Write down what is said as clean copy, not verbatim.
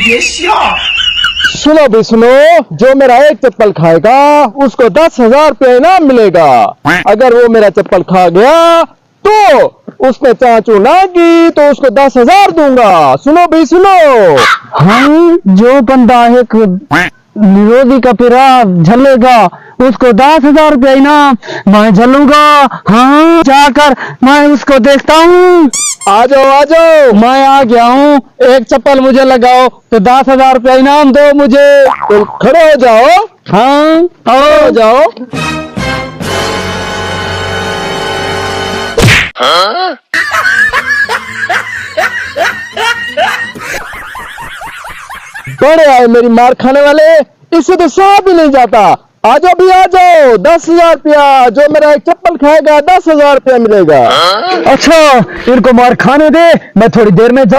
सुनो भी सुनो, जो मेरा एक चप्पल खाएगा उसको 10,000 रुपया इनाम मिलेगा। अगर वो मेरा चप्पल खा गया तो उसने चाचू ना की तो उसको 10,000 दूंगा। सुनो भी सुनो। हाँ, जो बंदा एक निरोधी का पिरा झलेगा उसको 10,000 रुपया इनाम। मैं झलूंगा, हाँ, जाकर मैं उसको देखता हूँ। आ जाओ, मैं आ गया हूँ। एक चप्पल मुझे लगाओ तो 10,000 रुपया इनाम दो मुझे। तो खड़े हो जाओ। हाँ, खड़े हो जाओ। बड़े आए मेरी मार खाने वाले, इससे तो सहा भी नहीं जाता। आ जाओ भी आ जाओ, 10,000 रुपया। जो मेरा एक चप्पल खाएगा 10,000 रुपया मिलेगा। अच्छा, इनको मार खाने दे, मैं थोड़ी देर में